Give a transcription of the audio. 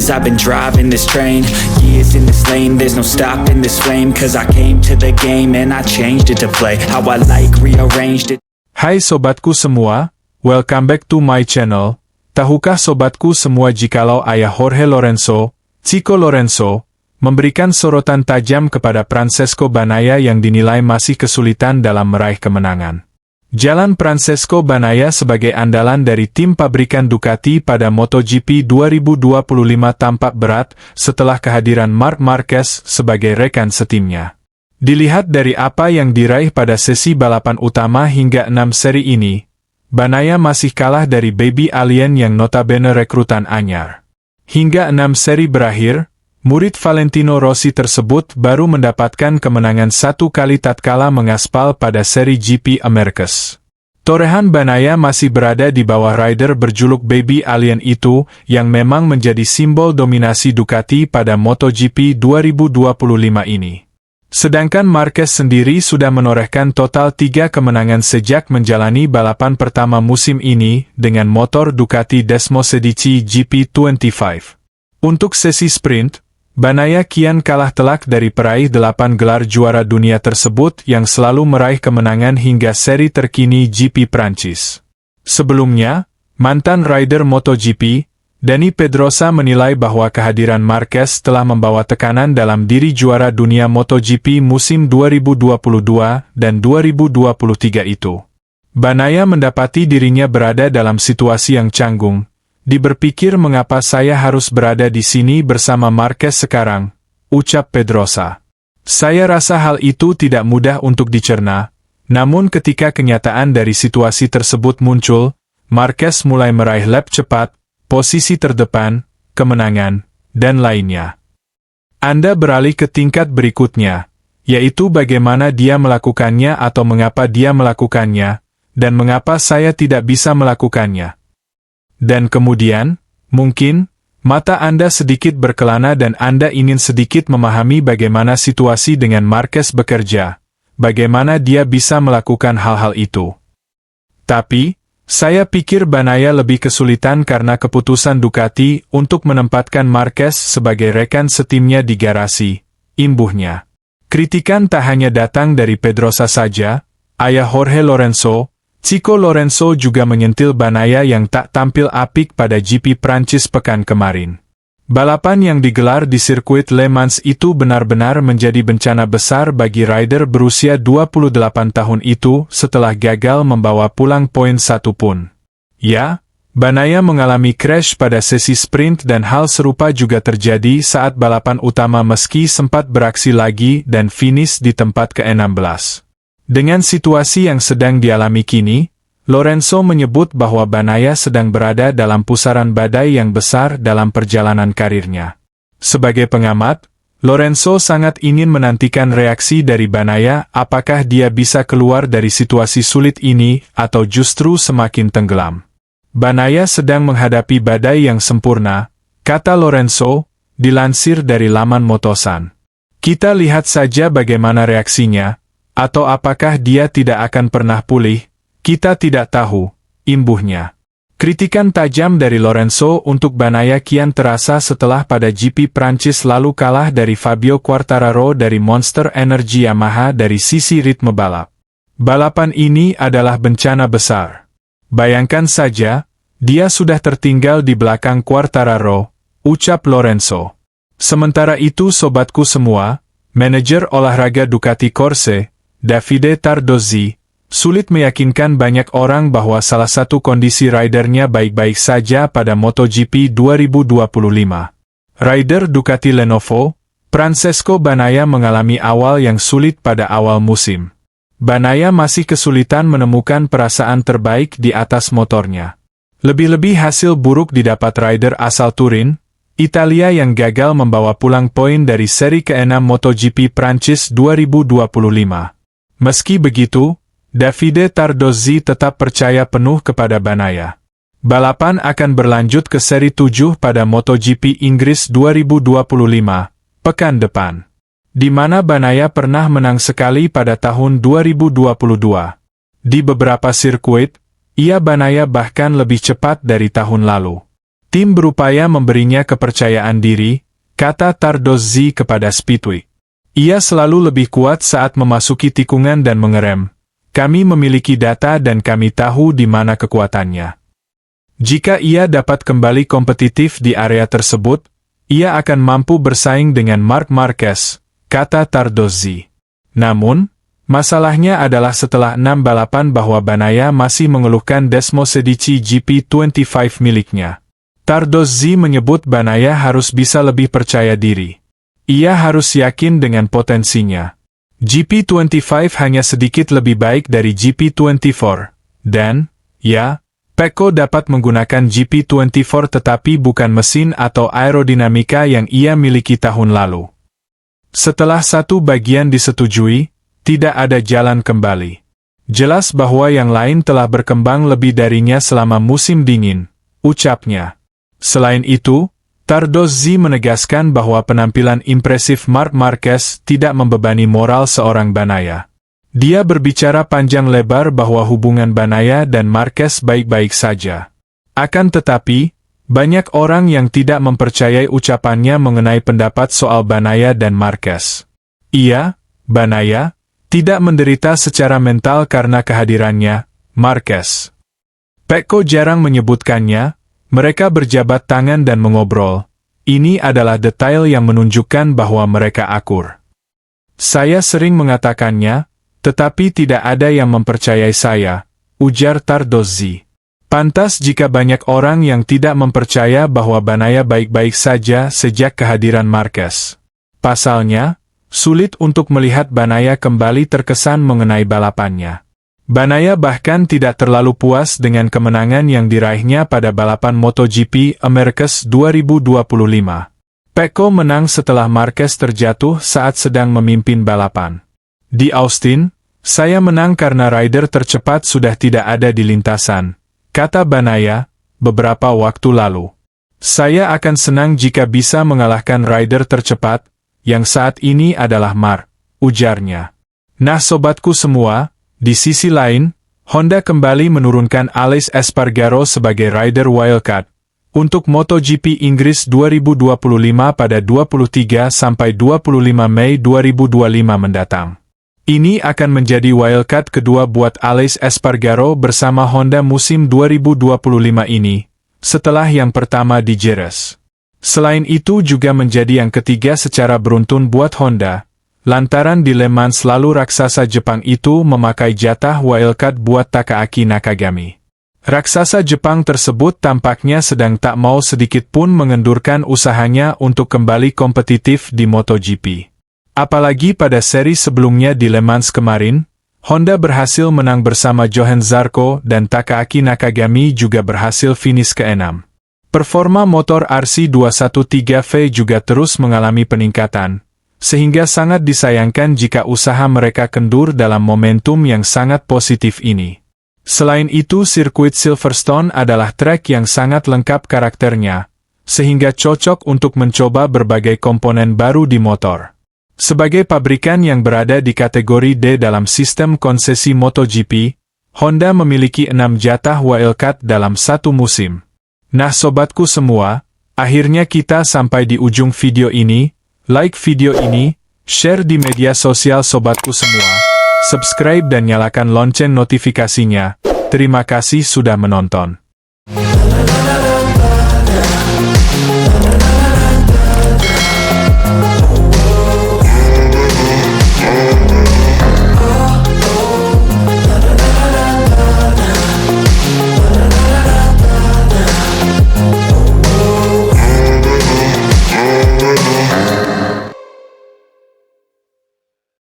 years I've been driving this train, years in this lane, there's no stopping this flame. Cause I came to the game and I changed it to play how I like, rearranged it. Hai sobatku semua, welcome back to my channel. Tahukah sobatku semua jikalau ayah Jorge Lorenzo, Chico Lorenzo, memberikan sorotan tajam kepada Francesco Bagnaia yang dinilai masih kesulitan dalam meraih kemenangan. Jalan Francesco Bagnaia sebagai andalan dari tim pabrikan Ducati pada MotoGP 2025 tampak berat setelah kehadiran Marc Marquez sebagai rekan setimnya. Dilihat dari apa yang diraih pada sesi balapan utama hingga 6 seri ini, Bagnaia masih kalah dari Baby Alien yang notabene rekrutan anyar. Hingga 6 seri berakhir, murid Valentino Rossi tersebut baru mendapatkan kemenangan satu kali tatkala mengaspal pada seri GP Americas. Torehan Bagnaia masih berada di bawah rider berjuluk Baby Alien itu yang memang menjadi simbol dominasi Ducati pada MotoGP 2025 ini. Sedangkan Marquez sendiri sudah menorehkan total 3 kemenangan sejak menjalani balapan pertama musim ini dengan motor Ducati Desmosedici GP25. Untuk sesi sprint, Bagnaia kian kalah telak dari peraih 8 gelar juara dunia tersebut yang selalu meraih kemenangan hingga seri terkini GP Prancis. Sebelumnya, mantan rider MotoGP, Dani Pedrosa menilai bahwa kehadiran Marquez telah membawa tekanan dalam diri juara dunia MotoGP musim 2022 dan 2023 itu. Bagnaia mendapati dirinya berada dalam situasi yang canggung. Berpikir mengapa saya harus berada di sini bersama Marquez sekarang, ucap Pedrosa. Saya rasa hal itu tidak mudah untuk dicerna, namun ketika kenyataan dari situasi tersebut muncul, Marquez mulai meraih lap cepat, posisi terdepan, kemenangan, dan lainnya. Anda beralih ke tingkat berikutnya, yaitu bagaimana dia melakukannya atau mengapa dia melakukannya, dan mengapa saya tidak bisa melakukannya. Dan kemudian, mungkin, mata Anda sedikit berkelana dan Anda ingin sedikit memahami bagaimana situasi dengan Marquez bekerja, bagaimana dia bisa melakukan hal-hal itu. Tapi, saya pikir Bagnaia lebih kesulitan karena keputusan Ducati untuk menempatkan Marquez sebagai rekan setimnya di garasi, imbuhnya. Kritikan tak hanya datang dari Pedrosa saja, ayah Jorge Lorenzo, Chico Lorenzo juga menyentil Bagnaia yang tak tampil apik pada GP Prancis pekan kemarin. Balapan yang digelar di sirkuit Le Mans itu benar-benar menjadi bencana besar bagi rider berusia 28 tahun itu setelah gagal membawa pulang poin satu pun. Ya, Bagnaia mengalami crash pada sesi sprint dan hal serupa juga terjadi saat balapan utama meski sempat beraksi lagi dan finish di tempat ke-16. Dengan situasi yang sedang dialami kini, Lorenzo menyebut bahwa Bagnaia sedang berada dalam pusaran badai yang besar dalam perjalanan karirnya. Sebagai pengamat, Lorenzo sangat ingin menantikan reaksi dari Bagnaia apakah dia bisa keluar dari situasi sulit ini atau justru semakin tenggelam. Bagnaia sedang menghadapi badai yang sempurna, kata Lorenzo, dilansir dari laman Motosan. Kita lihat saja bagaimana reaksinya. Atau apakah dia tidak akan pernah pulih, kita tidak tahu, imbuhnya. Kritikan tajam dari Lorenzo untuk Bagnaia kian terasa setelah pada GP Prancis lalu kalah dari Fabio Quartararo dari Monster Energy Yamaha dari sisi ritme balap. Balapan ini adalah bencana besar. Bayangkan saja, dia sudah tertinggal di belakang Quartararo, ucap Lorenzo. Sementara itu sobatku semua, manajer olahraga Ducati Corse, Davide Tardozzi, sulit meyakinkan banyak orang bahwa salah satu kondisi ridernya baik-baik saja pada MotoGP 2025. Rider Ducati Lenovo, Francesco Bagnaia mengalami awal yang sulit pada awal musim. Bagnaia masih kesulitan menemukan perasaan terbaik di atas motornya. Lebih-lebih hasil buruk didapat rider asal Turin, Italia yang gagal membawa pulang poin dari seri ke-6 MotoGP Prancis 2025. Meski begitu, Davide Tardozzi tetap percaya penuh kepada Bagnaia. Balapan akan berlanjut ke seri 7 pada MotoGP Inggris 2025, pekan depan. Di mana Bagnaia pernah menang sekali pada tahun 2022. Di beberapa sirkuit, Bagnaia bahkan lebih cepat dari tahun lalu. Tim berupaya memberinya kepercayaan diri, kata Tardozzi kepada Speedweek. Ia selalu lebih kuat saat memasuki tikungan dan mengerem. Kami memiliki data dan kami tahu di mana kekuatannya. Jika ia dapat kembali kompetitif di area tersebut, ia akan mampu bersaing dengan Marc Marquez, kata Tardozzi. Namun, masalahnya adalah setelah 6 balapan bahwa Bagnaia masih mengeluhkan Desmosedici GP25 miliknya. Tardozzi menyebut Bagnaia harus bisa lebih percaya diri. Ia harus yakin dengan potensinya. GP25 hanya sedikit lebih baik dari GP24. Dan, ya, Pecco dapat menggunakan GP24 tetapi bukan mesin atau aerodinamika yang ia miliki tahun lalu. Setelah satu bagian disetujui, tidak ada jalan kembali. Jelas bahwa yang lain telah berkembang lebih darinya selama musim dingin, ucapnya. Selain itu, Tardozzi menegaskan bahwa penampilan impresif Marc Marquez tidak membebani moral seorang Bagnaia. Dia berbicara panjang lebar bahwa hubungan Bagnaia dan Marquez baik-baik saja. Akan tetapi, banyak orang yang tidak mempercayai ucapannya mengenai pendapat soal Bagnaia dan Marquez. Bagnaia, tidak menderita secara mental karena kehadirannya, Marquez. Pecco jarang menyebutkannya. Mereka berjabat tangan dan mengobrol. Ini adalah detail yang menunjukkan bahwa mereka akur. Saya sering mengatakannya, tetapi tidak ada yang mempercayai saya, ujar Tardozzi. Pantas jika banyak orang yang tidak mempercaya bahwa Bagnaia baik-baik saja sejak kehadiran Marquez. Pasalnya, sulit untuk melihat Bagnaia kembali terkesan mengenai balapannya. Bagnaia bahkan tidak terlalu puas dengan kemenangan yang diraihnya pada balapan MotoGP Americas 2025. Pecco menang setelah Marquez terjatuh saat sedang memimpin balapan. Di Austin, saya menang karena rider tercepat sudah tidak ada di lintasan, kata Bagnaia, beberapa waktu lalu. Saya akan senang jika bisa mengalahkan rider tercepat, yang saat ini adalah Marc, ujarnya. Nah sobatku semua, di sisi lain, Honda kembali menurunkan Aleix Espargaro sebagai rider wildcard untuk MotoGP Inggris 2025 pada 23-25 Mei 2025 mendatang. Ini akan menjadi wildcard kedua buat Aleix Espargaro bersama Honda musim 2025 ini, setelah yang pertama di Jerez. Selain itu juga menjadi yang ketiga secara beruntun buat Honda, lantaran di Le Mans lalu raksasa Jepang itu memakai jatah wildcard buat Takaaki Nakagami. Raksasa Jepang tersebut tampaknya sedang tak mau sedikit pun mengendurkan usahanya untuk kembali kompetitif di MotoGP. Apalagi pada seri sebelumnya di Le Mans kemarin, Honda berhasil menang bersama Johann Zarco dan Takaaki Nakagami juga berhasil finish ke-6. Performa motor RC213V juga terus mengalami peningkatan, sehingga sangat disayangkan jika usaha mereka kendur dalam momentum yang sangat positif ini. Selain itu sirkuit Silverstone adalah trek yang sangat lengkap karakternya, sehingga cocok untuk mencoba berbagai komponen baru di motor. Sebagai pabrikan yang berada di kategori D dalam sistem konsesi MotoGP, Honda memiliki 6 jatah wildcard dalam satu musim. Nah sobatku semua, akhirnya kita sampai di ujung video ini. Like video ini, share di media sosial sobatku semua, subscribe dan nyalakan lonceng notifikasinya. Terima kasih sudah menonton.